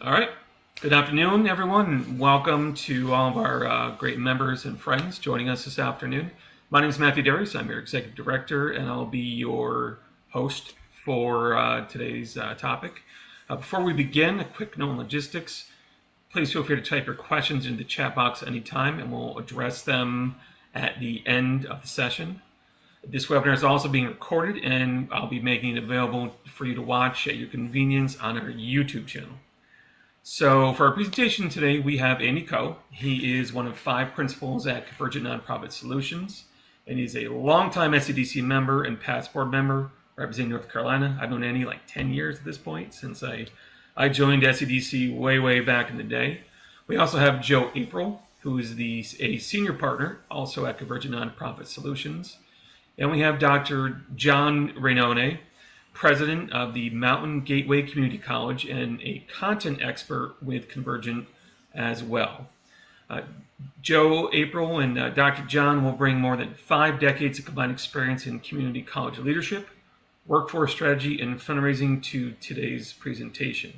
All right. Good afternoon, everyone, and welcome to all of our great members and friends joining us this afternoon. My name is Matthew Darius. I'm your executive director, and I'll be your host for today's topic. Before we begin, a quick note on logistics. Please feel free to type your questions into the chat box anytime, and we'll address them at the end of the session. This webinar is also being recorded, and I'll be making it available for you to watch at your convenience on our YouTube channel. So for our presentation today, we have Andy Coe. He is one of 5 principals at Convergent Nonprofit Solutions, and he's a longtime SEDC member and past board member representing North Carolina. I've known Andy like 10 years at this point since I joined SEDC way back in the day. We also have Joe April, who is a senior partner also at Convergent Nonprofit Solutions. And we have Dr. John Rainone, president of the Mountain Gateway Community College and a content expert with Convergent as well. Uh, Joe April and Dr. John will bring more than 5 decades of combined experience in community college leadership, workforce strategy, and fundraising to today's presentation.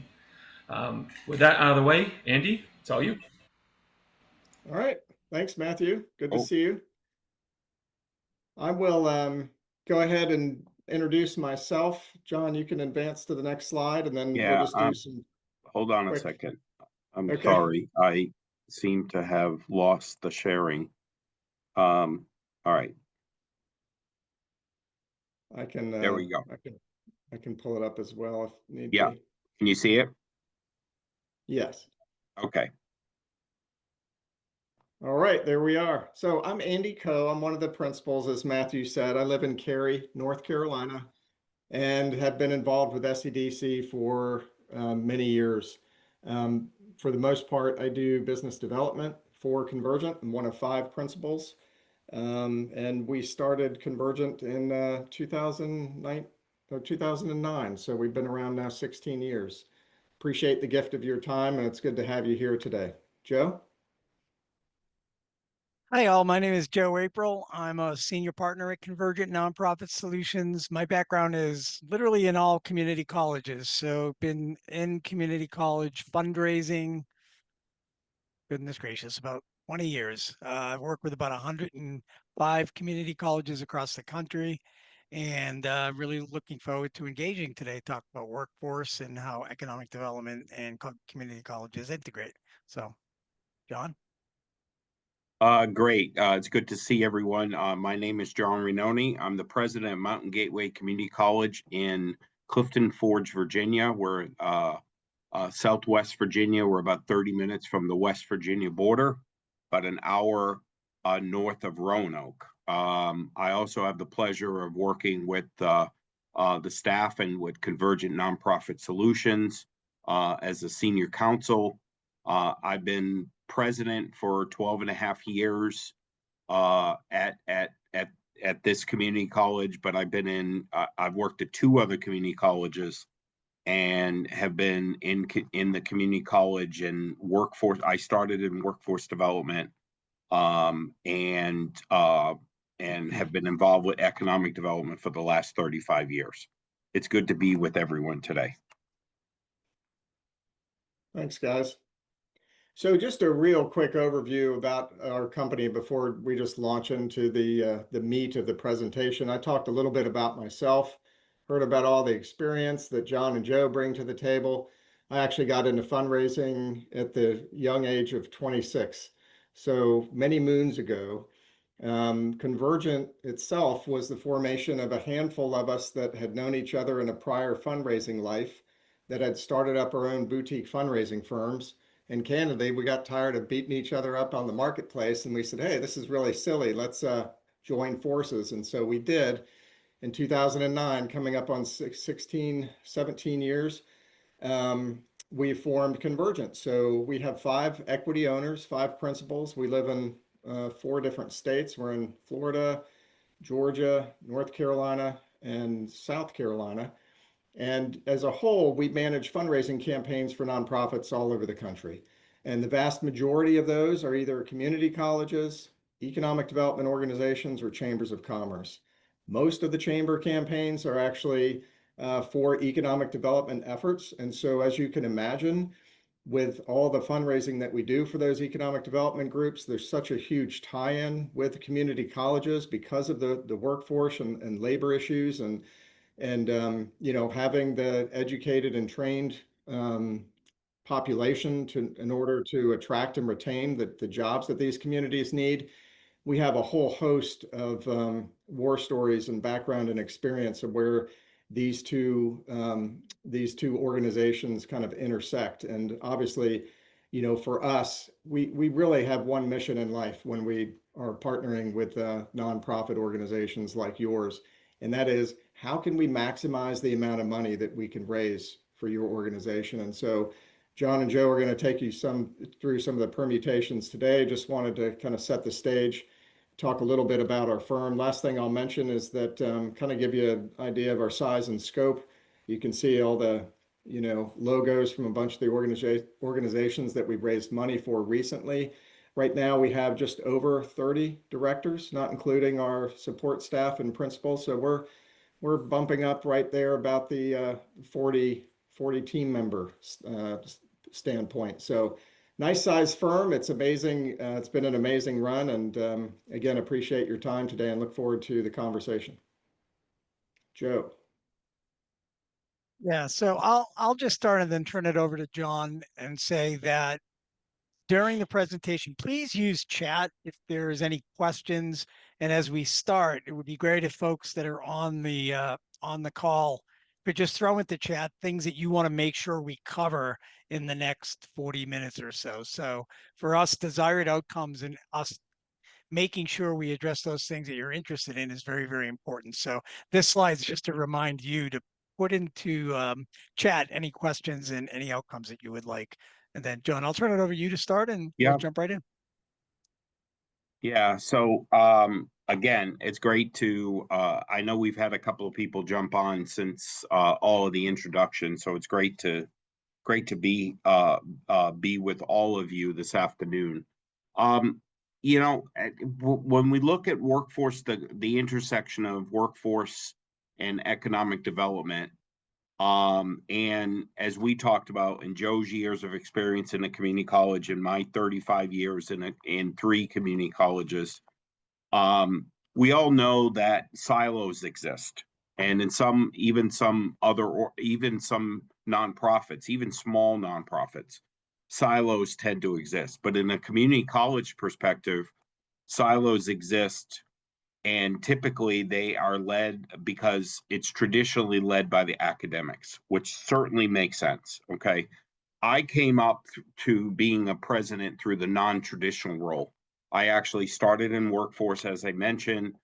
With that out of the way, Andy, it's all you. All right. Thanks, Matthew. Good to Oh, see you. I will go ahead and introduce myself. John, you can advance to the next slide, and then we'll yeah. just do some Hold on a quick. second. I'm Okay. sorry. I seem to have lost the sharing. All right. I can There we go. I can pull it up as well if need Yeah. be. Can you see it? Yes. Okay. All right, there we are. So I'm Andy Coe. I'm one of the principals, as Matthew said. I live in Cary, North Carolina, and have been involved with SEDC for many years. For the most part, I do business development for Convergent. I'm one of 5 principals. And we started Convergent in 2009. So we've been around now 16 years. Appreciate the gift of your time, and it's good to have you here today. Joe? Hi, all. My name is Joe April. I'm a senior partner at Convergent Nonprofit Solutions. My background is literally in all community colleges. So, been in community college fundraising, goodness gracious, about 20 years. I've worked with about 105 community colleges across the country, and really looking forward to engaging today, talk about workforce and how economic development and community colleges integrate. So, John? Great. It's good to see everyone. My name is John Rainone. I'm the president of Mountain Gateway Community College in Clifton Forge, Virginia. We're Southwest Virginia. We're about 30 minutes from the West Virginia border, about an hour north of Roanoke. I also have the pleasure of working with the staff and with Convergent Nonprofit Solutions as a senior counsel. I've been president for 12 and a half years at this community college, but I've worked at 2 other community colleges and have been in the community college and workforce. I started in workforce development, and have been involved with economic development for the last 35 years. It's good to be with everyone today. Thanks, guys. So just a real quick overview about our company before we just launch into the meat of the presentation. I talked a little bit about myself, heard about all the experience that John and Joe bring to the table. I actually got into fundraising at the young age of 26, so many moons ago. Convergent itself was the formation of a handful of us that had known each other in a prior fundraising life that had started up our own boutique fundraising firms. And candidly, we got tired of beating each other up on the marketplace, and we said, hey, this is really silly. Let's join forces. And so we did in 2009, coming up on 16, 17 years. We formed Convergent. So we have 5 equity owners, 5 principals. We live in 4 different states. We're in Florida, Georgia, North Carolina, and South Carolina. And as a whole, we manage fundraising campaigns for nonprofits all over the country. And the vast majority of those are either community colleges, economic development organizations, or chambers of commerce. Most of the chamber campaigns are actually for economic development efforts. And so, as you can imagine, with all the fundraising that we do for those economic development groups, there's such a huge tie-in with the community colleges because of the workforce and labor issues and you know, having the educated and trained population in order to attract and retain the jobs that these communities need. We have a whole host of war stories and background and experience of where these two organizations kind of intersect. And obviously, you know, for us, we really have one mission in life when we are partnering with nonprofit organizations like yours, and that is, how can we maximize the amount of money that we can raise for your organization? And so John and Joe are going to take you through some of the permutations today. Just wanted to kind of set the stage, talk a little bit about our firm. Last thing I'll mention is that kind of give you an idea of our size and scope. You can see all the, you know, logos from a bunch of the organizations that we've raised money for recently. Right now we have just over 30 directors, not including our support staff and principals. So we're bumping up right there about the 40 team member standpoint. So nice size firm. It's amazing. It's been an amazing run. And again, appreciate your time today and look forward to the conversation. Joe. Yeah, so I'll just start and then turn it over to John and say that during the presentation, please use chat if there's any questions. And as we start, it would be great if folks that are on the call could just throw into chat things that you want to make sure we cover in the next 40 minutes or so. So for us, desired outcomes and us making sure we address those things that you're interested in is very, very important. So this slide is just to remind you to put into chat any questions and any outcomes that you would like. And then, John, I'll turn it over to you to start and we'll jump right in. Yeah. So again, it's great to I know we've had a couple of people jump on since all of the introduction. So it's great to be with all of you this afternoon. You know, when we look at workforce, the intersection of workforce and economic development, and as we talked about in Joe's years of experience in a community college and my 35 years in 3 community colleges, we all know that silos exist. And in some nonprofits, even small nonprofits, silos tend to exist. But in a community college perspective, silos exist, and typically they are led because it's traditionally led by the academics, which certainly makes sense. Okay. I came up to being a president through the non-traditional role. I actually started in workforce, as I mentioned,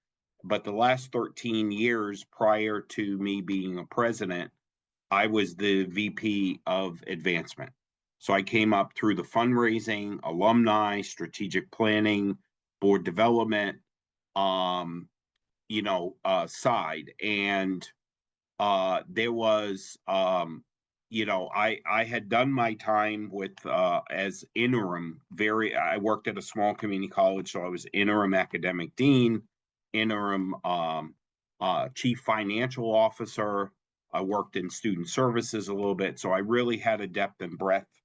but the last 13 years prior to me being a president, I was the VP of advancement. So I came up through the fundraising, alumni, strategic planning, board development, side. And there was, I had done my time with as interim. I worked at a small community college, so I was interim academic dean, interim chief financial officer. I worked in student services a little bit, so I really had a depth and breadth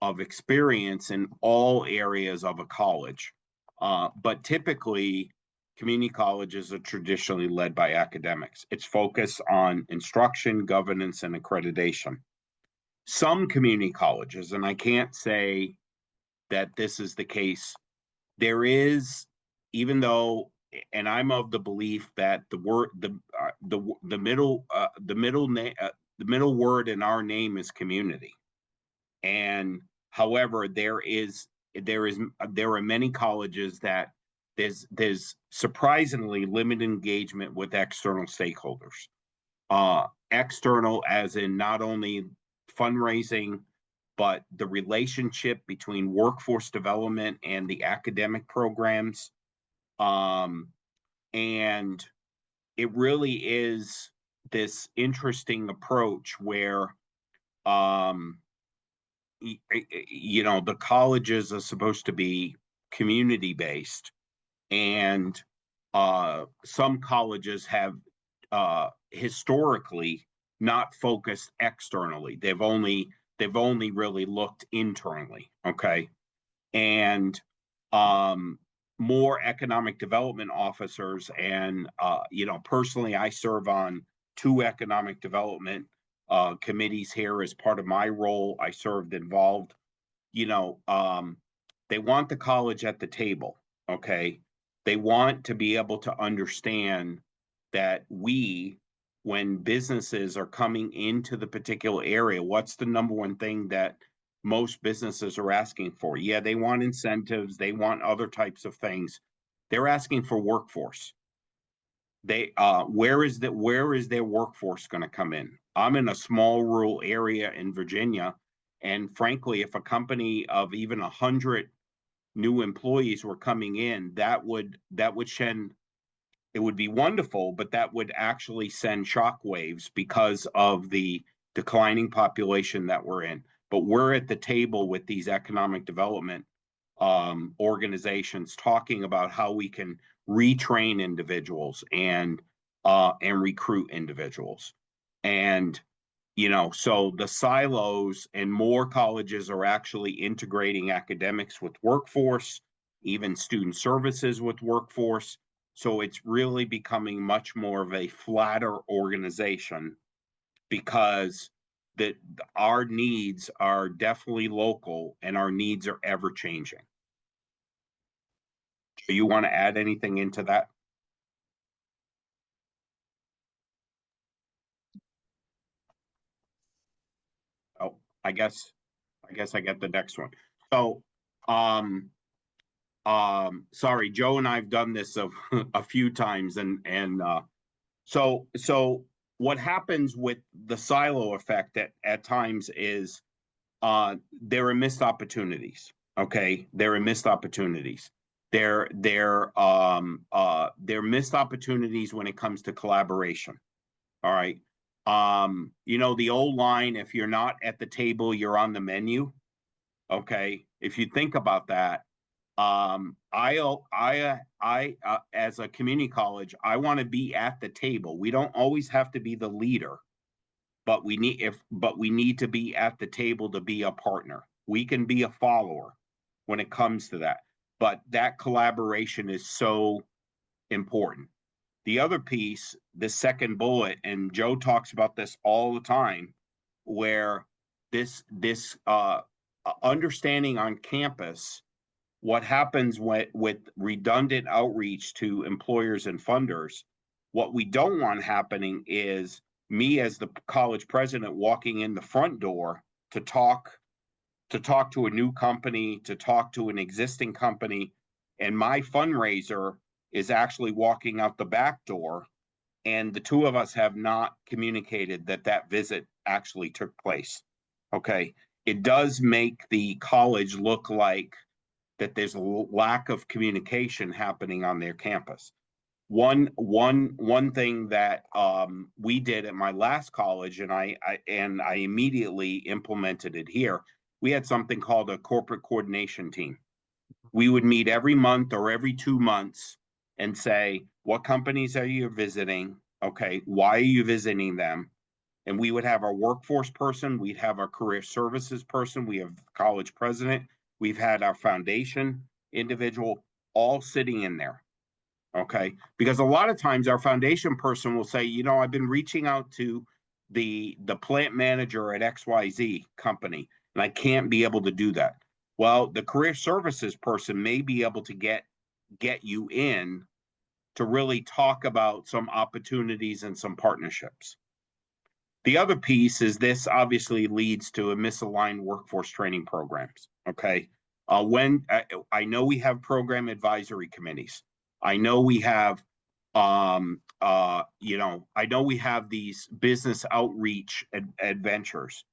of experience in all areas of a college. But typically, community colleges are traditionally led by academics. It's focused on instruction, governance, and accreditation. Some community colleges, and I can't say that this is the case, there is, even though, and I'm of the belief that the middle word in our name is community. And however, there are many colleges that there's surprisingly limited engagement with external stakeholders. External as in not only fundraising, but the relationship between workforce development and the academic programs. And it really is this interesting approach where, the colleges are supposed to be community-based, and some colleges have historically not focused externally. they've only really looked internally, okay? And more economic development officers. And, you know, personally, I serve on 2 economic development committees here as part of my role. I served involved, you know, they want the college at the table, okay? They want to be able to understand that when businesses are coming into the particular area, what's the number one thing that most businesses are asking for? Yeah, they want incentives, they want other types of things. They're asking for workforce. They where is their workforce going to come in? I'm in a small rural area in Virginia, and frankly, if a company of even 100 new employees were coming in, that would send, it would be wonderful, but that would actually send shockwaves because of the declining population that we're in. But we're at the table with these economic development organizations talking about how we can retrain individuals and recruit individuals. And, you know, so the silos, and more colleges are actually integrating academics with workforce, even student services with workforce. So it's really becoming much more of a flatter organization, because that our needs are definitely local and our needs are ever changing. Do you want to add anything into that? Oh, I guess I get the next one. So, sorry, Joe and I've done this a few times, and so what happens with the silo effect at times is there are missed opportunities. Okay, there are missed opportunities. They're missed opportunities when it comes to collaboration. All right. You know, the old line, if you're not at the table, you're on the menu. Okay. If you think about that, as a community college, I want to be at the table. We don't always have to be the leader, but we need to be at the table to be a partner. We can be a follower when it comes to that, but that collaboration is so important. The other piece, the second bullet, and Joe talks about this all the time, where this understanding on campus, what happens with redundant outreach to employers and funders. What we don't want happening is me as the college president walking in the front door to talk to a new company, to talk to an existing company, and my fundraiser is actually walking out the back door, and the two of us have not communicated that visit actually took place. Okay, it does make the college look like that there's a lack of communication happening on their campus. One thing that we did at my last college, and I immediately implemented it here. We had something called a corporate coordination team. We would meet every month or every 2 months and say, what companies are you visiting? Okay, why are you visiting them? And we would have our workforce person, we'd have our career services person, we have college president, we've had our foundation individual, all sitting in there. Okay, because a lot of times our foundation person will say, you know, I've been reaching out to the plant manager at XYZ company, and I can't be able to do that. Well, the career services person may be able to get you in to really talk about some opportunities and some partnerships. The other piece is this obviously leads to a misaligned workforce training programs. Okay, when I know we have program advisory committees, I know we have you know, I know we have these business outreach adventures.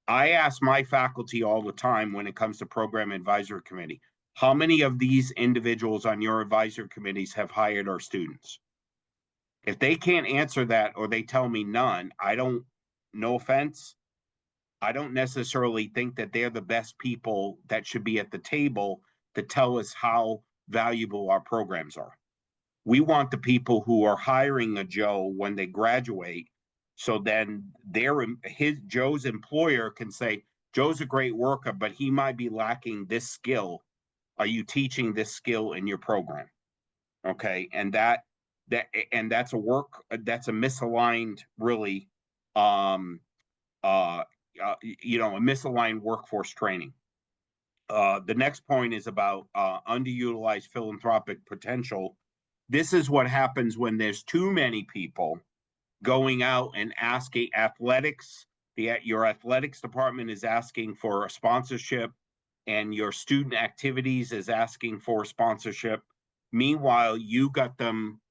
I ask my faculty all the time when it comes to program advisory committee, how many of these individuals on your advisory committees have hired our students? If they can't answer that, or they tell me none, no offense, I don't necessarily think that they're the best people that should be at the table to tell us how valuable our programs are. We want the people who are hiring a Joe when they graduate, so then Joe's employer can say, Joe's a great worker, but he might be lacking this skill. Are you teaching this skill in your program? Okay, and that's a misaligned, really, a misaligned workforce training. The next point is about underutilized philanthropic potential. This is what happens when there's too many people going out and asking athletics. Your athletics department is asking for a sponsorship, and your student activities is asking for sponsorship. Meanwhile, you got them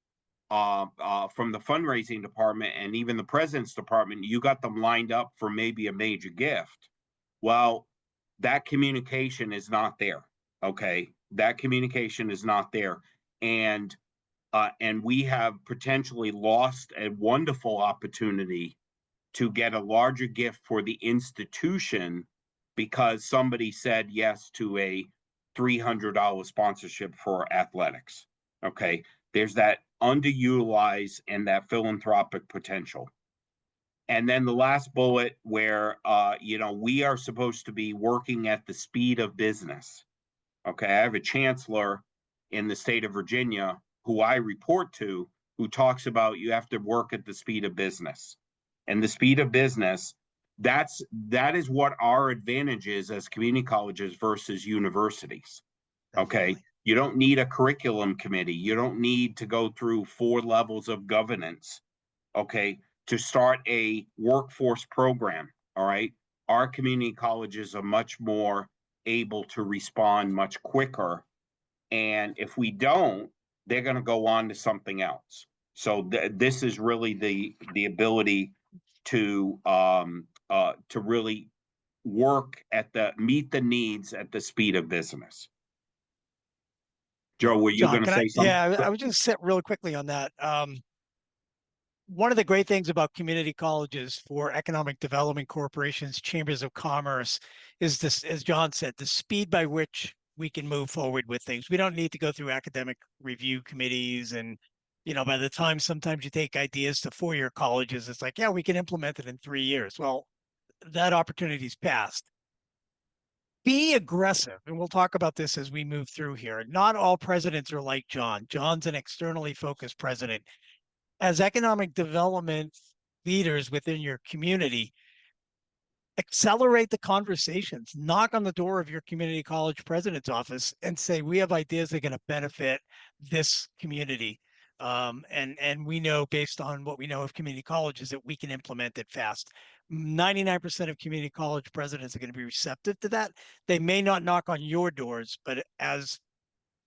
from the fundraising department and even the president's department, you got them lined up for maybe a major gift. Well, that communication is not there. Okay, that communication is not there, and we have potentially lost a wonderful opportunity to get a larger gift for the institution because somebody said yes to a $300 sponsorship for athletics. Okay, there's that underutilized and that philanthropic potential. And then the last bullet where, we are supposed to be working at the speed of business. Okay, I have a chancellor in the state of Virginia who I report to, who talks about you have to work at the speed of business. And the speed of business, that is what our advantage is as community colleges versus universities. Okay, you don't need a curriculum committee. You don't need to go through 4 levels of governance, okay, to start a workforce program. All right, our community colleges are much more able to respond much quicker. And if we don't, they're going to go on to something else. So this is really the ability to really work meet the needs at the speed of business. Joe, were you going to say something? Yeah, I would just sit really quickly on that. One of the great things about community colleges for economic development corporations, chambers of commerce, is this, as John said, the speed by which we can move forward with things. We don't need to go through academic review committees. And, by the time sometimes you take ideas to 4-year colleges, it's like, yeah, we can implement it in 3 years. Well, that opportunity's passed. Be aggressive. And we'll talk about this as we move through here. Not all presidents are like John. John's an externally focused president. As economic development leaders within your community, accelerate the conversations, knock on the door of your community college president's office and say, we have ideas that are going to benefit this community. And we know, based on what we know of community colleges, that we can implement it fast. 99% of community college presidents are going to be receptive to that. They may not knock on your doors, but as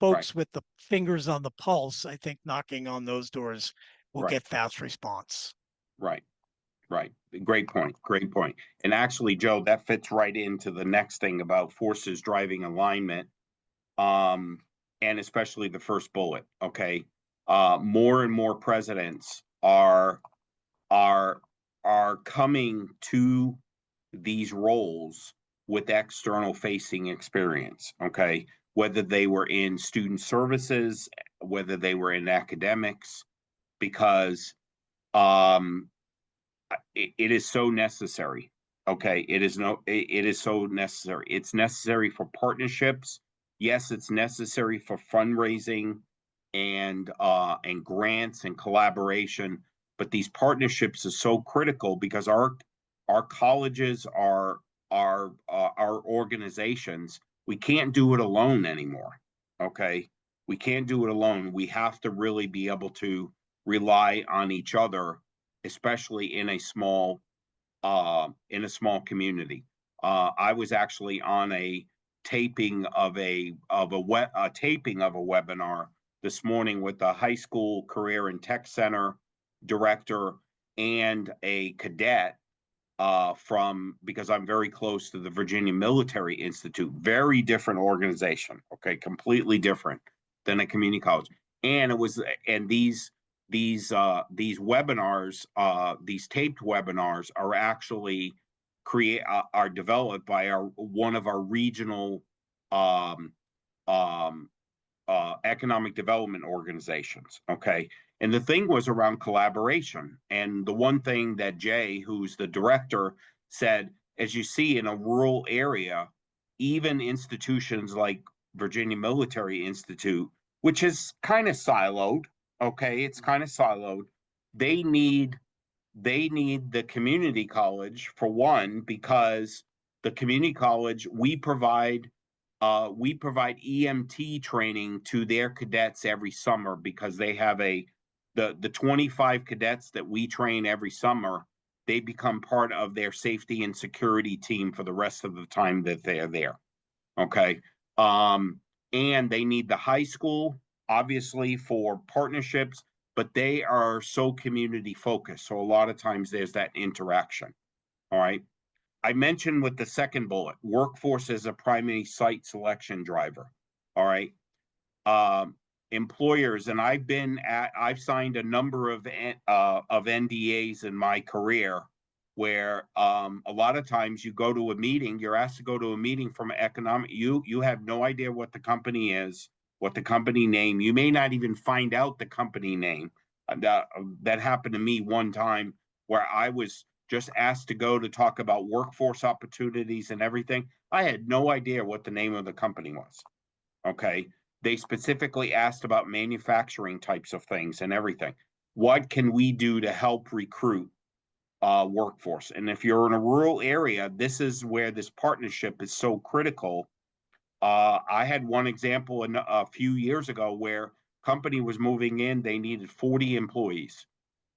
folks with the fingers on the pulse, I think knocking on those doors will get fast response. Right. Great point. And actually, Joe, that fits right into the next thing about forces driving alignment, and especially the first bullet. Okay, more and more presidents are coming to these roles with external facing experience. Okay, whether they were in student services, whether they were in academics, because it is so necessary. Okay, it is so necessary. It's necessary for partnerships. Yes, it's necessary for fundraising and grants and collaboration. But these partnerships are so critical because our colleges are our organizations. We can't do it alone anymore. Okay, we can't do it alone. We have to really be able to rely on each other, especially in a small community. I was actually on a taping of a webinar this morning with the high school career and tech center director and a cadet because I'm very close to the Virginia Military Institute. Very different organization. Okay, completely different than a community college. And these webinars, these taped webinars, are actually are developed by one of our regional economic development organizations. Okay, and the thing was around collaboration. And the one thing that Jay, who's the director, said, as you see in a rural area, even institutions like Virginia Military Institute, which is kind of siloed, okay, it's kind of siloed. They need the community college for one, because the community college, we provide EMT training to their cadets every summer, because they have the 25 cadets that we train every summer, they become part of their safety and security team for the rest of the time that they're there. Okay. And they need the high school, obviously, for partnerships, but they are so community focused. So a lot of times there's that interaction. All right. I mentioned with the second bullet, workforce as a primary site selection driver. All right. Employers, and I've signed a number of NDAs in my career, where a lot of times you go to a meeting, you're asked to go to a meeting from economic, you have no idea what the company is, what the company name, you may not even find out the company name. That happened to me one time, where I was just asked to go to talk about workforce opportunities and everything. I had no idea what the name of the company was. Okay. They specifically asked about manufacturing types of things and everything. What can we do to help recruit workforce? And if you're in a rural area, this is where this partnership is so critical. I had one example a few years ago where company was moving in, they needed 40 employees.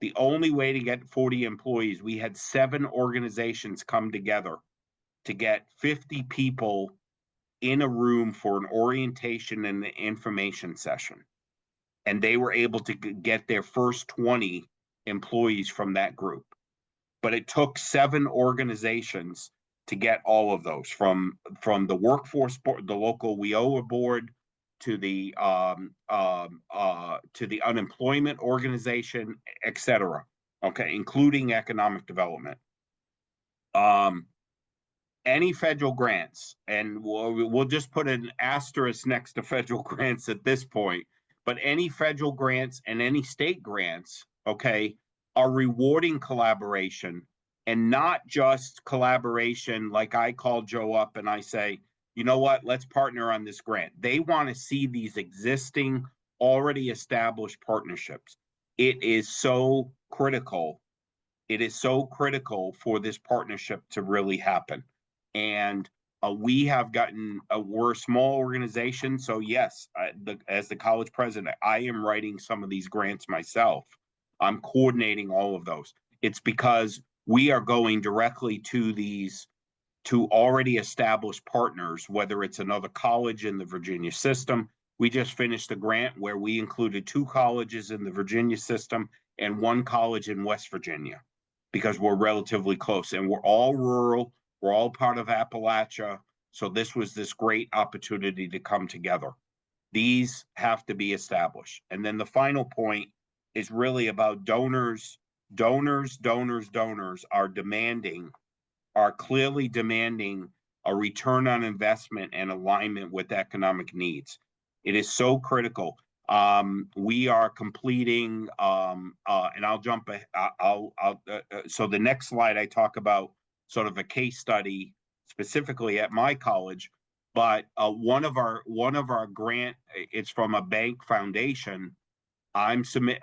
The only way to get 40 employees, we had 7 organizations come together to get 50 people in a room for an orientation and the information session. And they were able to get their first 20 employees from that group. But it took 7 organizations to get all of those, from the workforce board, the local WIOA board, to the unemployment organization, etc. Okay, including economic development. Any federal grants, and we'll just put an asterisk next to federal grants at this point, but any federal grants and any state grants, okay, are rewarding collaboration, and not just collaboration like I call Joe up and I say, you know what, let's partner on this grant. They want to see these existing, already established partnerships. It is so critical. It is so critical for this partnership to really happen. And we have gotten, we're a small organization. So yes, as the college president, I am writing some of these grants myself. I'm coordinating all of those. It's because we are going directly to already established partners, whether it's another college in the Virginia system. We just finished a grant where we included 2 colleges in the Virginia system and 1 college in West Virginia, because we're relatively close and we're all rural. We're all part of Appalachia. So this was this great opportunity to come together. These have to be established. And then the final point is really about donors. Donors are clearly demanding a return on investment and alignment with economic needs. It is so critical. We are completing, and I'll jump. So the next slide, I talk about sort of a case study specifically at my college, but one of our grant, it's from a bank foundation. I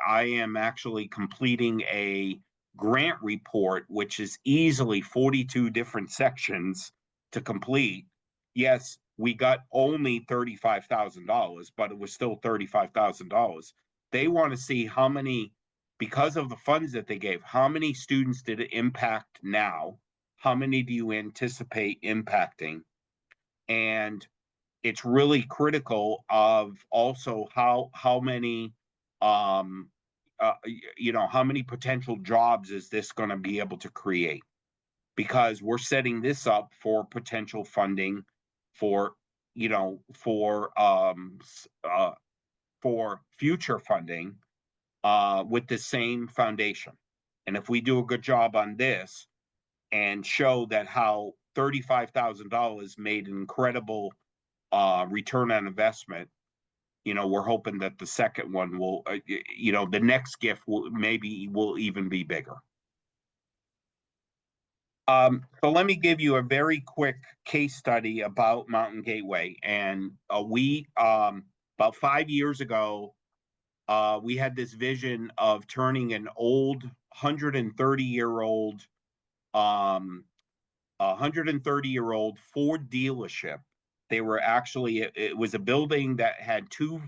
am actually completing a grant report, which is easily 42 different sections to complete. Yes, we got only $35,000, but it was still $35,000. They want to see how many, because of the funds that they gave, how many students did it impact now? How many do you anticipate impacting? And it's really critical of also how many, how many potential jobs is this going to be able to create? Because we're setting this up for potential funding for future funding with the same foundation. And if we do a good job on this and show that how $35,000 made an incredible return on investment, we're hoping that the second one will, the next gift will even be bigger. So let me give you a very quick case study about Mountain Gateway. And about 5 years ago, we had this vision of turning an old 130-year-old 130-year-old Ford dealership. They were actually, it was a building that had two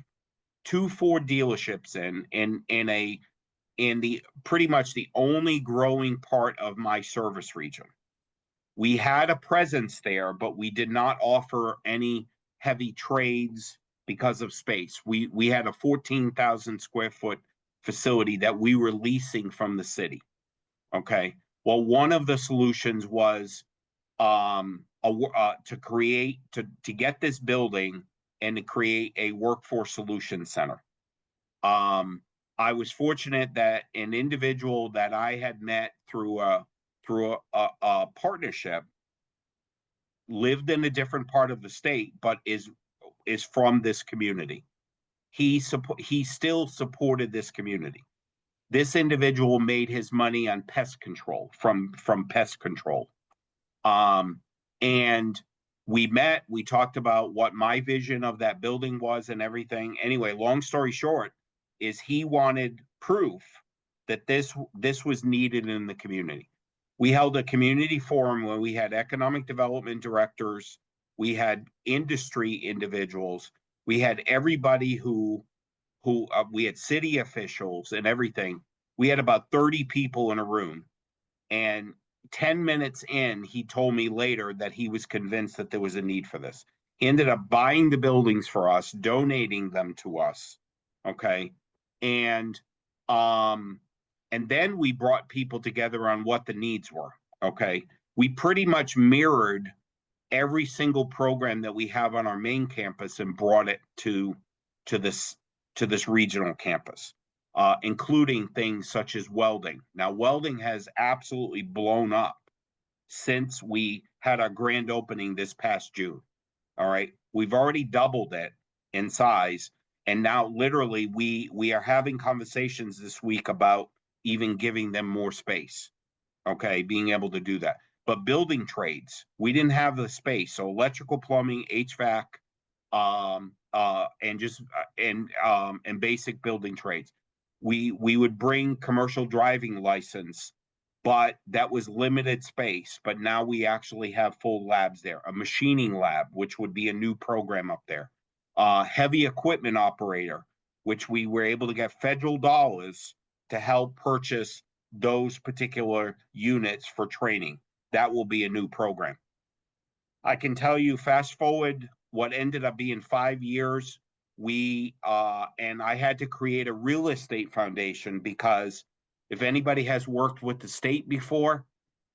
Ford dealerships in the pretty much the only growing part of my service region. We had a presence there, but we did not offer any heavy trades because of space. We had a 14,000 square foot facility that we were leasing from the city. Okay. Well, one of the solutions was to get this building and to create a workforce solution center. I was fortunate that an individual that I had met through a partnership lived in a different part of the state, but is from this community. He still supported this community. This individual made his money on pest control from pest control. And we met, we talked about what my vision of that building was and everything. Anyway, long story short, is he wanted proof that this was needed in the community. We held a community forum where we had economic development directors, we had industry individuals, we had everybody we had city officials and everything. We had about 30 people in a room, and 10 minutes in, he told me later that he was convinced that there was a need for this. He ended up buying the buildings for us, donating them to us. Okay. And then we brought people together on what the needs were. Okay. We pretty much mirrored every single program that we have on our main campus and brought it to this regional campus, including things such as welding. Now, welding has absolutely blown up since we had our grand opening this past June. All right. We've already doubled it in size. And now literally we are having conversations this week about even giving them more space. Okay. Being able to do that. But building trades, we didn't have the space. So electrical, plumbing, HVAC, and basic building trades. We would bring commercial driving license, but that was limited space. But now we actually have full labs there, a machining lab, which would be a new program up there, heavy equipment operator, which we were able to get federal dollars to help purchase those particular units for training. That will be a new program. I can tell you, fast forward what ended up being 5 years, and I had to create a real estate foundation, because if anybody has worked with the state before,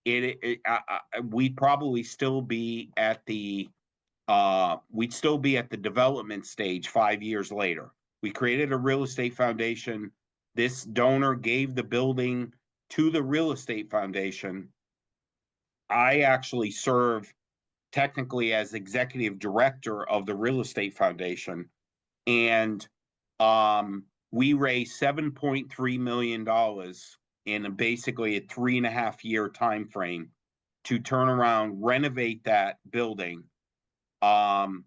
we'd probably still be at the development stage 5 years later. We created a real estate foundation. This donor gave the building to the real estate foundation. I actually serve technically as executive director of the real estate foundation, and we raised $7.3 million in basically a 3.5-year time frame to turn around, renovate that building.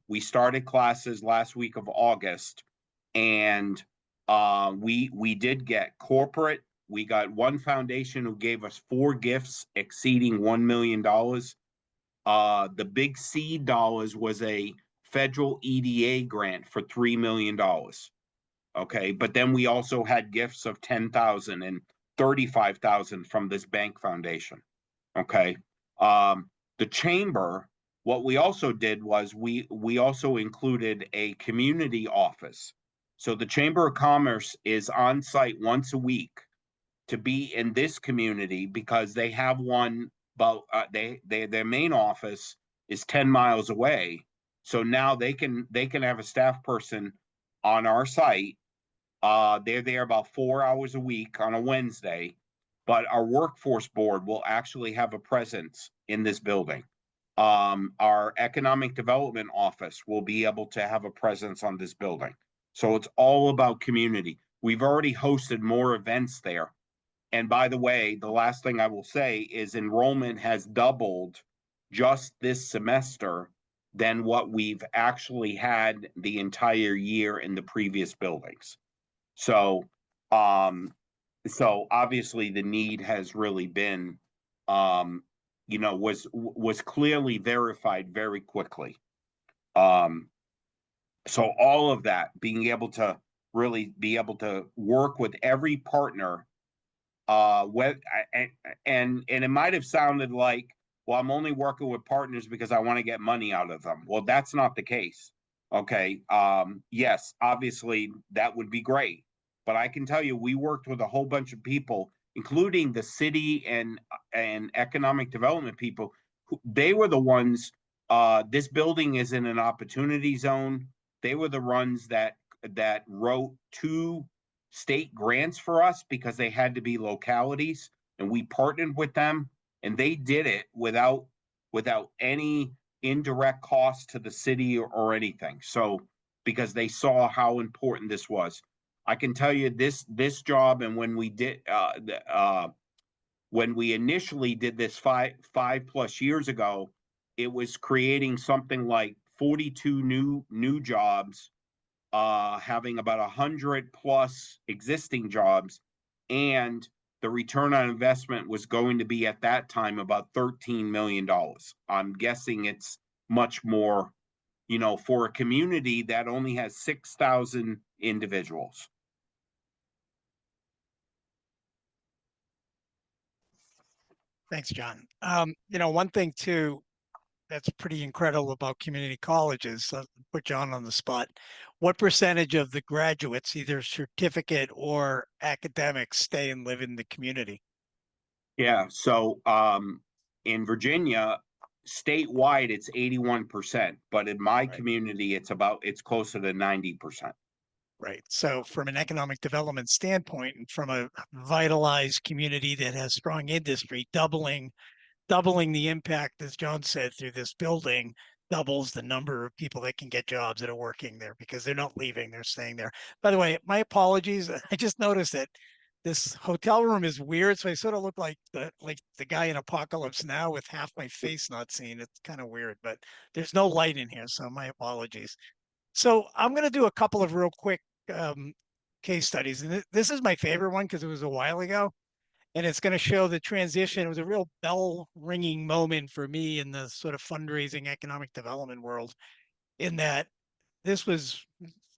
We started classes last week of August, and we did get corporate. We got one foundation who gave us 4 gifts exceeding $1 million. The big seed dollars was a federal EDA grant for $3 million. Okay, but then we also had gifts of $10,000 and $35,000 from this bank foundation. Okay, the chamber. What we also did was we also included a community office. So the Chamber of Commerce is on site once a week to be in this community, because they have one, but their main office is 10 miles away. So now they can have a staff person on our site. They're there about 4 hours a week on a Wednesday, but our workforce board will actually have a presence in this building. Our economic development office will be able to have a presence on this building. So it's all about community. We've already hosted more events there, And by the way, the last thing I will say is enrollment has doubled just this semester than what we've actually had the entire year in the previous buildings. So, so obviously the need has really been, was clearly verified very quickly. So all of that, being able to really be able to work with every partner, and it might have sounded like, well, I'm only working with partners because I want to get money out of them. Well, that's not the case. Okay. Yes, obviously that would be great. But I can tell you, we worked with a whole bunch of people, including the city and economic development people. They were the ones. This building is in an opportunity zone. They were the ones that wrote 2 state grants for us because they had to be localities, and we partnered with them, and they did it without any indirect cost to the city or anything. So because they saw how important this was. I can tell you this job, and when we did when we initially did this five plus years ago, it was creating something like 42 new jobs, having about 100 plus existing jobs, and the return on investment was going to be at that time about $13 million. I'm guessing it's much more, for a community that only has 6,000 individuals. Thanks, John. One thing too that's pretty incredible about community colleges, put John on the spot. What percentage of the graduates, either certificate or academics, stay and live in the community? Yeah. So in Virginia, statewide, it's 81%, but in my community, it's closer to 90%. Right. So from an economic development standpoint, and from a vitalized community that has strong industry, doubling the impact, as John said, through this building, doubles the number of people that can get jobs that are working there because they're not leaving, they're staying there. By the way, my apologies. I just noticed that this hotel room is weird. So I sort of look like the guy in Apocalypse Now with half my face not seen. It's kind of weird, but there's no light in here. So my apologies. So I'm going to do a couple of real quick case studies. And this is my favorite one because it was a while ago. And it's going to show the transition. It was a real bell ringing moment for me in the sort of fundraising economic development world, in that this was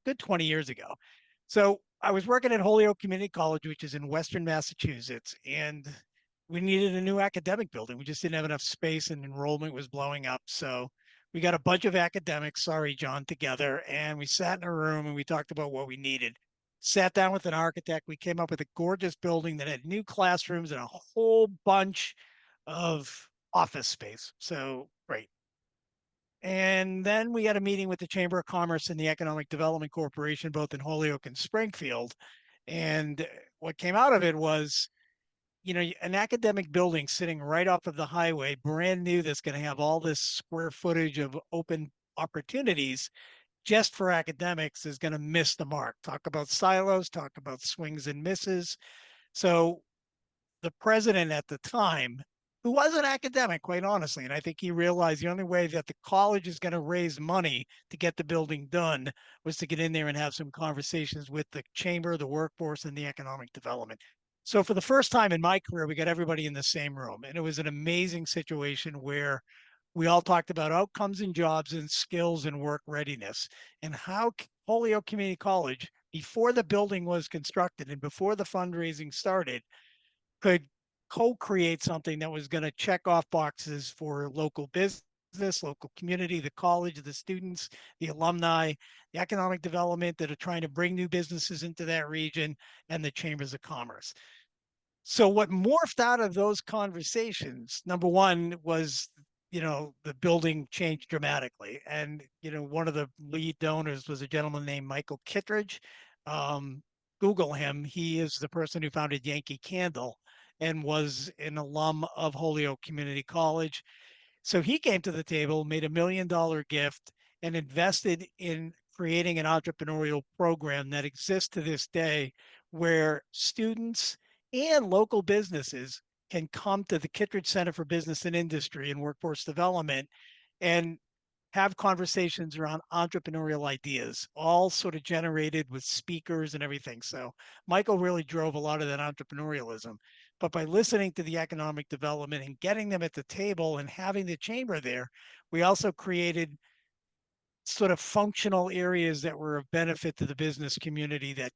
good 20 years ago. So I was working at Holyoke Community College, which is in Western Massachusetts, and we needed a new academic building. We just didn't have enough space and enrollment was blowing up. So we got a bunch of academics, sorry, John, together, and we sat in a room and we talked about what we needed. Sat down with an architect. We came up with a gorgeous building that had new classrooms and a whole bunch of office space. So great. And then we had a meeting with the Chamber of Commerce and the Economic Development Corporation, both in Holyoke and Springfield. And what came out of it was, an academic building sitting right off of the highway, brand new, that's going to have all this square footage of open opportunities just for academics, is going to miss the mark. Talk about silos, talk about swings and misses. So the president at the time, who was an academic, quite honestly, and I think he realized the only way that the college is going to raise money to get the building done was to get in there and have some conversations with the chamber, the workforce, and the economic development. So for the first time in my career, we got everybody in the same room. And it was an amazing situation where we all talked about outcomes and jobs and skills and work readiness, and how Holyoke Community College, before the building was constructed and before the fundraising started, could co-create something that was going to check off boxes for local business, local community, the college, the students, the alumni, the economic development that are trying to bring new businesses into that region, and the chambers of commerce. So what morphed out of those conversations, number one, was, the building changed dramatically. And, one of the lead donors was a gentleman named Michael Kittredge. Google him. He is the person who founded Yankee Candle and was an alum of Holyoke Community College. So he came to the table, made $1 million gift, and invested in creating an entrepreneurial program that exists to this day, where students and local businesses can come to the Kittredge Center for Business and Industry and Workforce Development and have conversations around entrepreneurial ideas, all sort of generated with speakers and everything. So Michael really drove a lot of that entrepreneurialism. But by listening to the economic development and getting them at the table and having the chamber there, we also created sort of functional areas that were of benefit to the business community that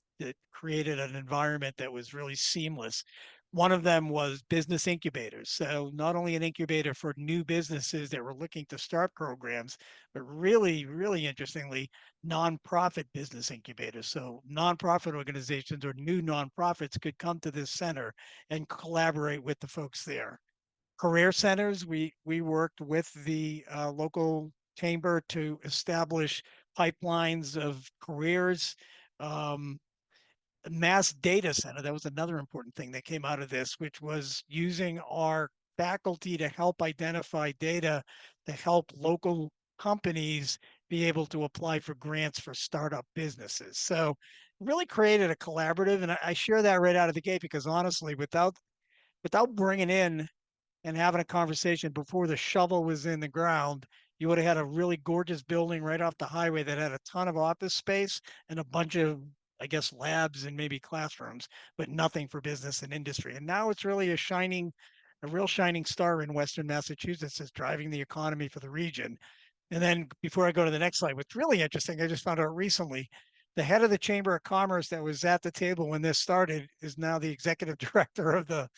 created an environment that was really seamless. One of them was business incubators. So not only an incubator for new businesses that were looking to start programs, but really, really interestingly, nonprofit business incubators. So nonprofit organizations or new nonprofits could come to this center and collaborate with the folks there. Career centers, we worked with the local chamber to establish pipelines of careers. Um, Mass data center, that was another important thing that came out of this, which was using our faculty to help identify data to help local companies be able to apply for grants for startup businesses. So really created a collaborative, and I share that right out of the gate because honestly, without bringing in and having a conversation before the shovel was in the ground, you would have had a really gorgeous building right off the highway that had a ton of office space and a bunch of, I guess, labs and maybe classrooms, but nothing for business and industry. And now it's really a real shining star in Western Massachusetts is driving the economy for the region. And then before I go to the next slide, what's really interesting, I just found out recently, the head of the Chamber of Commerce that was at the table when this started is now the executive director of the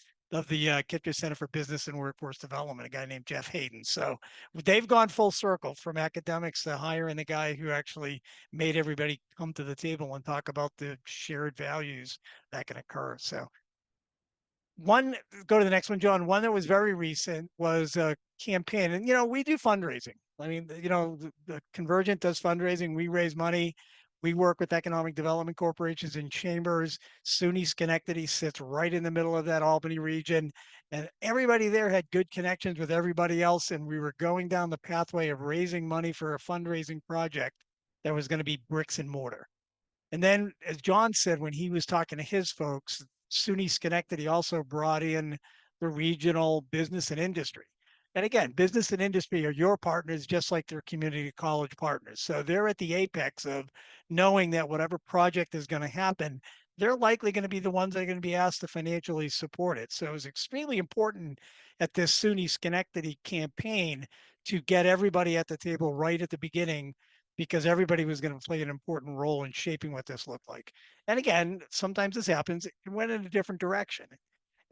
Kittredge Center for Business and Workforce Development, a guy named Jeff Hayden. So they've gone full circle from academics to hiring the guy who actually made everybody come to the table and talk about the shared values that can occur. So one, go to the next one, John. One that was very recent was a campaign. And, we do fundraising. I mean, the Convergent does fundraising. We raise money. We work with economic development corporations and chambers. SUNY Schenectady sits right in the middle of that Albany region. And everybody there had good connections with everybody else. And we were going down the pathway of raising money for a fundraising project that was going to be bricks and mortar. And then, as John said, when he was talking to his folks, SUNY Schenectady also brought in the regional business and industry. And again, business and industry are your partners, just like their community college partners. So they're at the apex of knowing that whatever project is going to happen, they're likely going to be the ones that are going to be asked to financially support it. So it was extremely important at this SUNY Schenectady campaign to get everybody at the table right at the beginning because everybody was going to play an important role in shaping what this looked like. And again, sometimes this happens, it went in a different direction.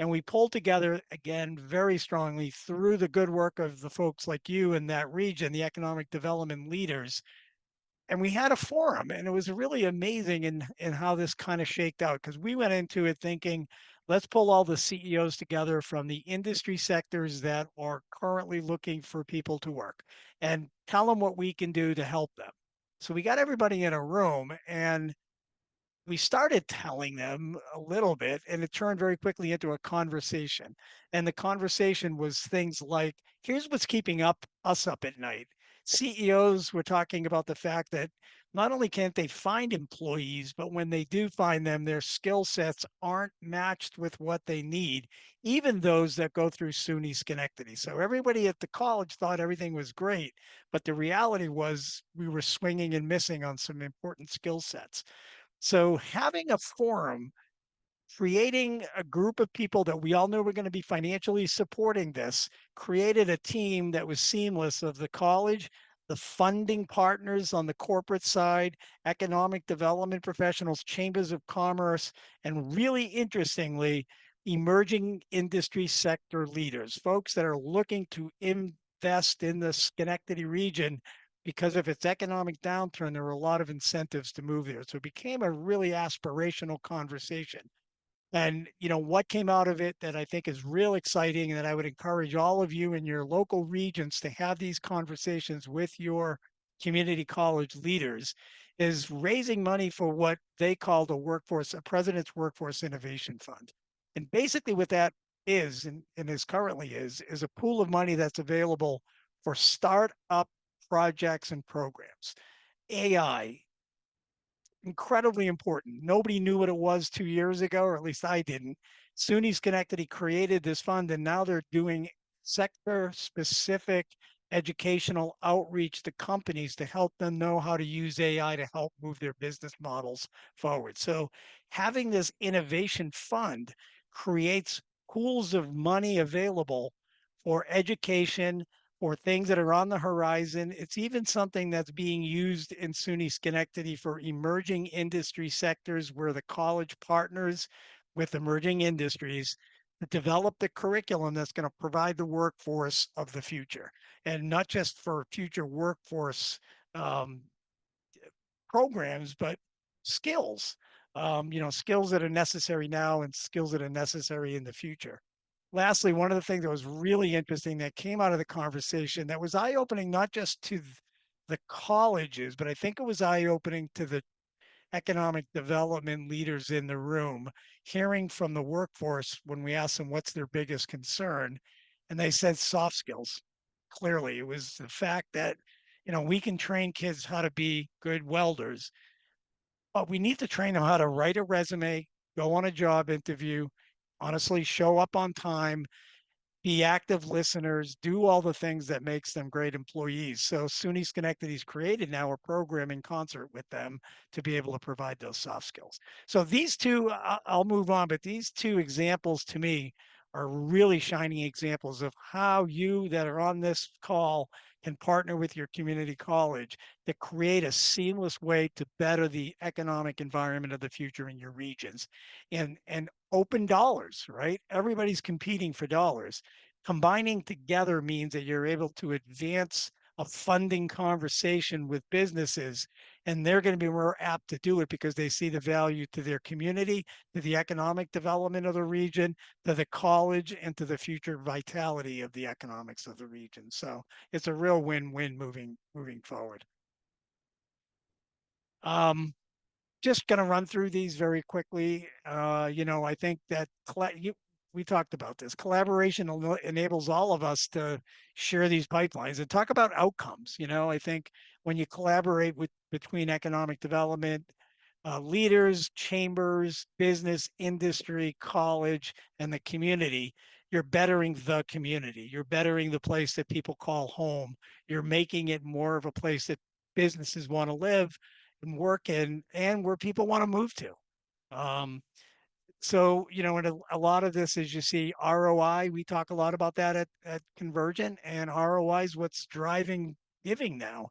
And we pulled together, again, very strongly through the good work of the folks like you in that region, the economic development leaders. And we had a forum, and it was really amazing in how this kind of shaked out because we went into it thinking, let's pull all the CEOs together from the industry sectors that are currently looking for people to work and tell them what we can do to help them. So we got everybody in a room and we started telling them a little bit, and it turned very quickly into a conversation. And the conversation was things like, here's what's keeping us up at night. CEOs were talking about the fact that not only can't they find employees, but when they do find them, their skill sets aren't matched with what they need, even those that go through SUNY Schenectady. So everybody at the college thought everything was great, but the reality was we were swinging and missing on some important skill sets. So having a forum, creating a group of people that we all knew were going to be financially supporting this, created a team that was seamless of the college, the funding partners on the corporate side, economic development professionals, chambers of commerce, and really interestingly, emerging industry sector leaders, folks that are looking to invest in the Schenectady region because if it's economic downturn, there were a lot of incentives to move there. So it became a really aspirational conversation. And what came out of it that I think is real exciting and that I would encourage all of you in your local regions to have these conversations with your community college leaders is raising money for what they called a President's Workforce Innovation Fund. And basically what that is and is currently is a pool of money that's available for startup projects and programs. AI, incredibly important. Nobody knew what it was 2 years ago, or at least I didn't. SUNY Schenectady created this fund, and now they're doing sector specific educational outreach to companies to help them know how to use AI to help move their business models forward. So having this innovation fund creates pools of money available for education, or things that are on the horizon. It's even something that's being used in SUNY Schenectady for emerging industry sectors, where the college partners with emerging industries to develop the curriculum that's going to provide the workforce of the future, and not just for future workforce um, programs, but skills. Skills that are necessary now and skills that are necessary in the future. Lastly, one of the things that was really interesting that came out of the conversation that was eye-opening, not just to the colleges, but I think it was eye-opening to the economic development leaders in the room, hearing from the workforce when we asked them what's their biggest concern, and they said soft skills. Clearly, it was the fact that, we can train kids how to be good welders, but we need to train them how to write a resume, go on a job interview, honestly show up on time, be active listeners, do all the things that makes them great employees. So SUNY Schenectady's created now a program in concert with them to be able to provide those soft skills. So these two, I'll move on, but these two examples to me are really shining examples of how you that are on this call can partner with your community college to create a seamless way to better the economic environment of the future in your regions. And open dollars, right? Everybody's competing for dollars. Combining together means that you're able to advance a funding conversation with businesses, and they're going to be more apt to do it because they see the value to their community, to the economic development of the region, to the college, and to the future vitality of the economics of the region. So it's a real win-win moving forward. Just going to run through these very quickly. I think that we talked about this. Collaboration enables all of us to share these pipelines and talk about outcomes. I think when you collaborate between economic development leaders, chambers, business, industry, college, and the community, you're bettering the community. You're bettering the place that people call home. You're making it more of a place that businesses want to live and work in, and where people want to move to. Um, and a lot of this is, you see ROI. We talk a lot about that at Convergent, and ROI is what's driving giving now.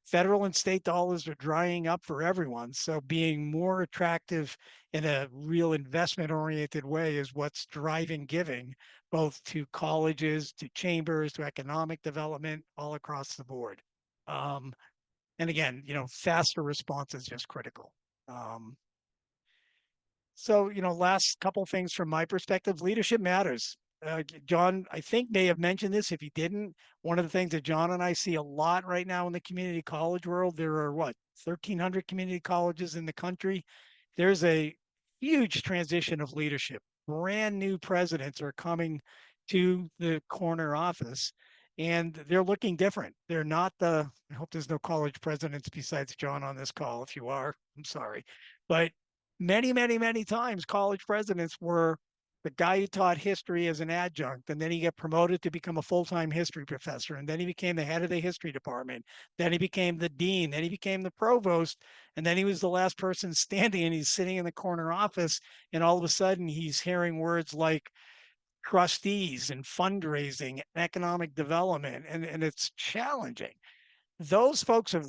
Federal and state dollars are drying up for everyone. So being more attractive in a real investment oriented way is what's driving giving, both to colleges, to chambers, to economic development, all across the board. And again, faster response is just critical. Last couple things from my perspective, leadership matters. John, I think, may have mentioned this. If he didn't, one of the things that John and I see a lot right now in the community college world, there are 1,300 community colleges in the country. There's a huge transition of leadership. Brand new presidents are coming to the corner office, and they're looking different. They're not I hope there's no college presidents besides John on this call. If you are, I'm sorry. But many, many, many times college presidents were the guy who taught history as an adjunct, and then he got promoted to become a full-time history professor, and then he became the head of the history department, then he became the dean, then he became the provost, and then he was the last person standing, and he's sitting in the corner office, and all of a sudden he's hearing words like trustees and fundraising and economic development, and it's challenging. Those folks have,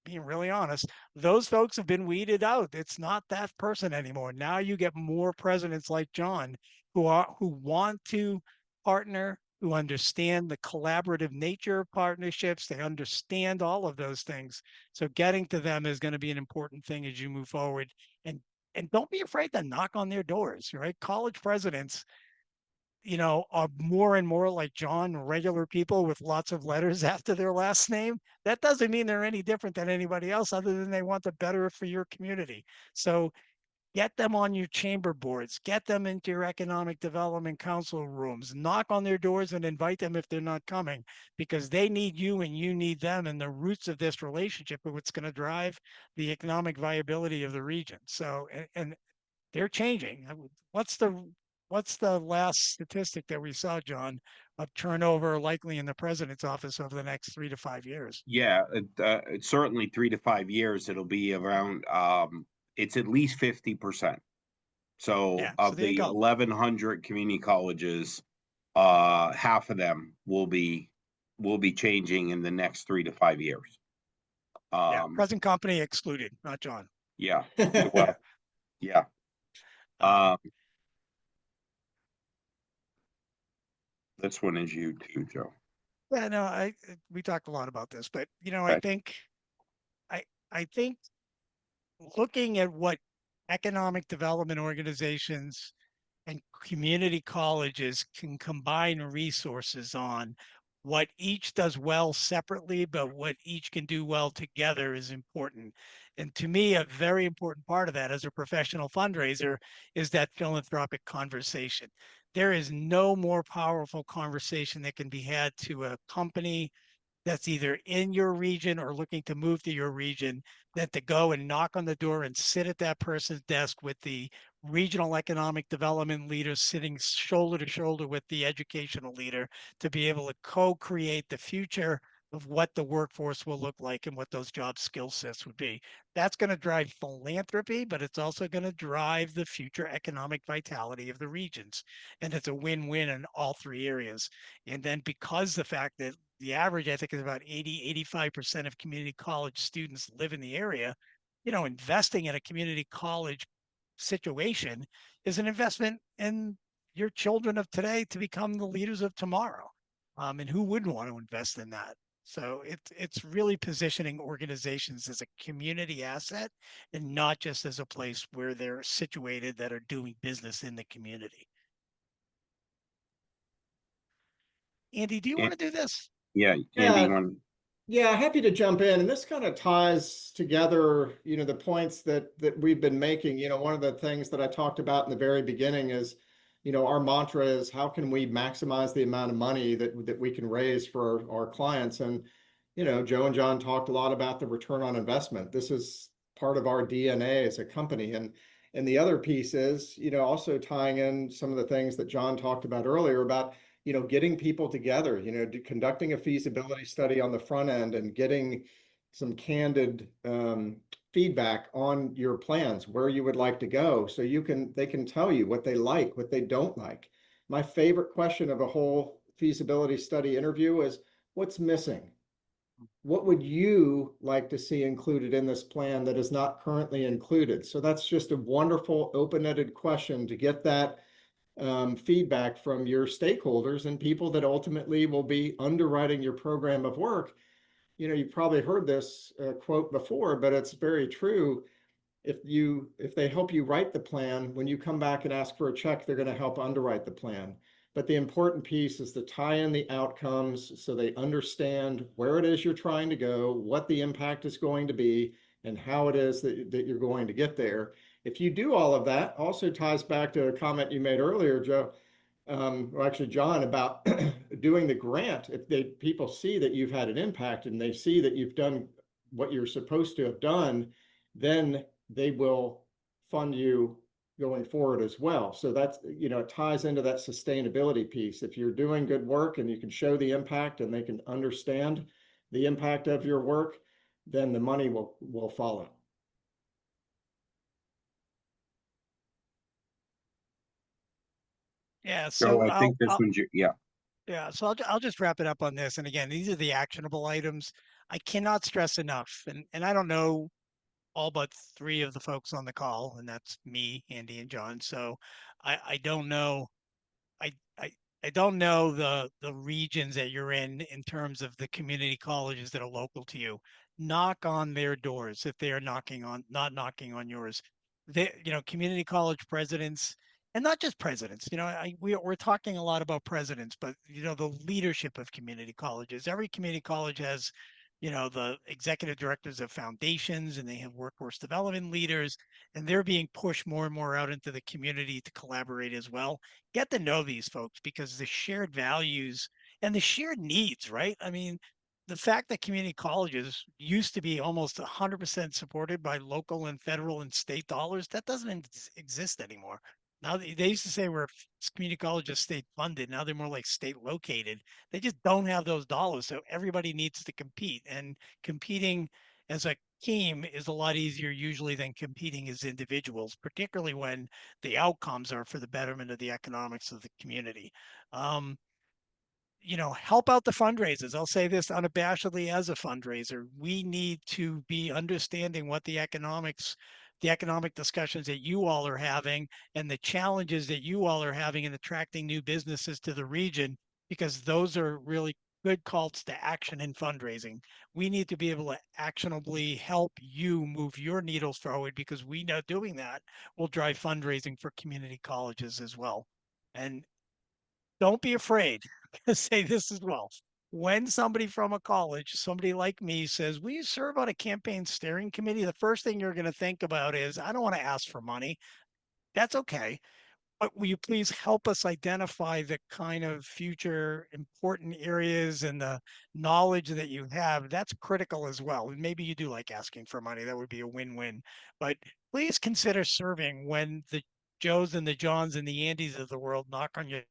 being really honest, those folks have been weeded out. It's not that person anymore. Now you get more presidents like John who want to partner, who understand the collaborative nature of partnerships. They understand all of those things. So getting to them is going to be an important thing as you move forward. And don't be afraid to knock on their doors, right? College presidents, are more and more like John, regular people with lots of letters after their last name. That doesn't mean they're any different than anybody else, other than they want the better for your community. So Get them on your chamber boards, get them into your economic development council rooms, knock on their doors and invite them if they're not coming, because they need you and you need them. And the roots of this relationship are what's going to drive the economic viability of the region. So, and they're changing. What's the last statistic that we saw, John, of turnover likely in the president's office over the next 3 to 5 years? Yeah, it's certainly 3 to 5 years. It'll be around, it's at least 50%. So Yeah. So of there you the go. 1,100 community colleges, half of them will be changing in the next 3 to 5 years. Yeah. Um, Present company excluded, not John. yeah, well, yeah. Um, Um, this one is you too, Joe. yeah, no, we talked a lot about this, but I Okay. think I I think looking at what economic development organizations and community colleges can combine resources on, what each does well separately, but what each can do well together is important. And to me, a very important part of that as a professional fundraiser is that philanthropic conversation. There is no more powerful conversation that can be had to a company that's either in your region or looking to move to your region than to go and knock on the door and sit at that person's desk with the regional economic development leader sitting shoulder to shoulder with the educational leader to be able to co-create the future of what the workforce will look like and what those job skill sets would be. That's going to drive philanthropy, but it's also going to drive the future economic vitality of the regions. And it's a win-win in all three areas. And then because the fact that the average, I think, is about 85% of community college students live in the area, investing in a community college situation is an investment in your children of today to become the leaders of tomorrow. And who wouldn't want to invest in that? So it's really positioning organizations as a community asset and not just as a place where they're situated that are doing business in the community. Andy, do you want And, to do this? yeah, Andy, Yeah, one. yeah, happy to jump in. And this kind of ties together, the points that we've been making. One of the things that I talked about in the very beginning is, our mantra is how can we maximize the amount of money that we can raise for our clients? And, Joe and John talked a lot about the return on investment. This is part of our DNA as a company. And the other piece is, also tying in some of the things that John talked about earlier about getting people together, conducting a feasibility study on the front end and getting some candid feedback on your plans, where you would like to go. So they can tell you what they like, what they don't like. My favorite question of a whole feasibility study interview is, what's missing? What would you like to see included in this plan that is not currently included? So that's just a wonderful open-ended question to get that feedback from your stakeholders and people that ultimately will be underwriting your program of work. You've probably heard this quote before, but it's very true. If they help you write the plan, when you come back and ask for a check, they're going to help underwrite the plan. But the important piece is to tie in the outcomes so they understand where it is you're trying to go, what the impact is going to be, and how it is that you're going to get there. If you do all of that, also ties back to a comment you made earlier, Joe, or actually John, about doing the grant. If people see that you've had an impact and they see that you've done what you're supposed to have done, then they will fund you going forward as well. So that's, it ties into that sustainability piece. If you're doing good work and you can show the impact and they can understand the impact of your work, then the money will follow. Yeah. So So I think this one's your, yeah. yeah, so I'll just wrap it up on this. And again, these are the actionable items. I cannot stress enough, and I don't know all but three of the folks on the call, and that's me, Andy, and John. So I don't know. I I I don't know the regions that you're in terms of the community colleges that are local to you. Knock on their doors if they are not knocking on yours. Community college presidents, and not just presidents. We're talking a lot about presidents, but the leadership of community colleges. Every community college has the executive directors of foundations, and they have workforce development leaders, and they're being pushed more and more out into the community to collaborate as well. Get to know these folks, because the shared values and the shared needs, right? I mean, the fact that community colleges used to be almost 100% supported by local and federal and state dollars, that doesn't exist anymore. Now they used to say we're community colleges state funded. Now they're more like state located. They just don't have those dollars. So everybody needs to compete, and competing as a team is a lot easier usually than competing as individuals, particularly when the outcomes are for the betterment of the economics of the community. Help out the fundraisers. I'll say this unabashedly as a fundraiser. We need to be understanding what the economic discussions that you all are having, and the challenges that you all are having in attracting new businesses to the region, because those are really good calls to action in fundraising. We need to be able to actionably help you move your needles forward, because we know doing that will drive fundraising for community colleges as well. And don't be afraid to say this as well. When somebody from a college, somebody like me, says, "Will you serve on a campaign steering committee?" The first thing you're going to think about is, I don't want to ask for money. That's okay. But will you please help us identify the kind of future important areas and the knowledge that you have? That's critical as well. And maybe you do like asking for money. That would be a win-win. But please consider serving when the Joes and the Johns and the Andys of the world knock on your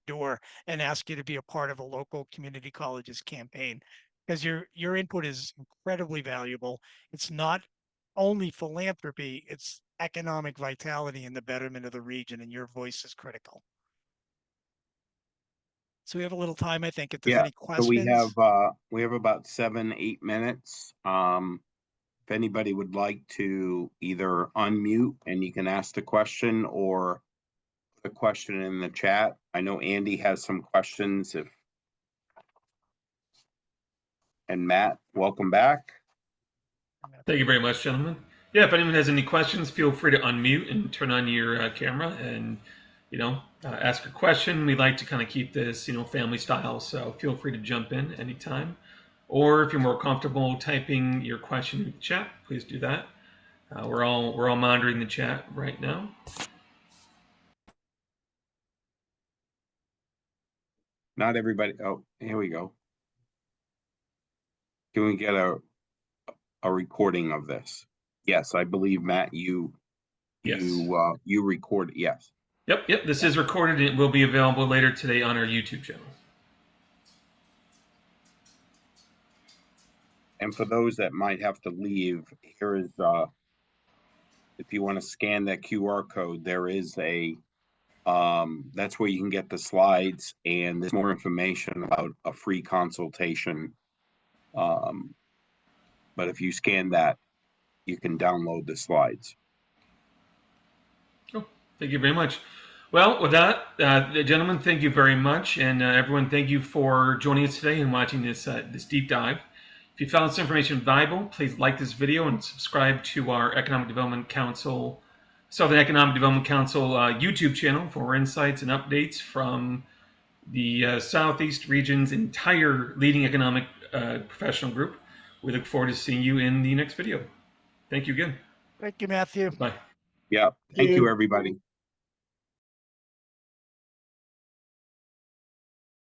door and ask you to be a part of a local community college's campaign, because your input is incredibly valuable. It's not only philanthropy, it's economic vitality and the betterment of the region, and your voice is critical. So we have a little time, I think, if there's Yeah, any so questions. we have about 7-8 minutes. If anybody would like to either unmute and you can ask the question, or put a question in the chat. I know Andy has some questions. And Matt, welcome back. Thank you very much, gentlemen. Yeah, if anyone has any questions, feel free to unmute and turn on your camera and, ask a question. We like to kind of keep this, family style, so feel free to jump in anytime. Or if you're more comfortable typing your question in the chat, please do that. We're all monitoring the chat right now. Not everybody. Oh, here we go. Can we get a recording of this? Yes, I believe, Matt, you record. Yes. Yep. This is recorded and it will be available later today on our YouTube channel. And for those that might have to leave, here is if you want to scan that QR code, there is that's where you can get the slides, and there's more information about a free consultation. But if you scan that, you can download the slides. Oh, thank you very much. Well, with that, gentlemen, thank you very much, and everyone, thank you for joining us today and watching this deep dive. If you found this information valuable, please like this video and subscribe to our Economic Development Council, Southern Economic Development Council YouTube channel for insights and updates from the Southeast region's entire leading economic professional group. We look forward to seeing you in the next video. Thank you again. Thank you, Matthew. Bye. Yeah. Thank you, everybody.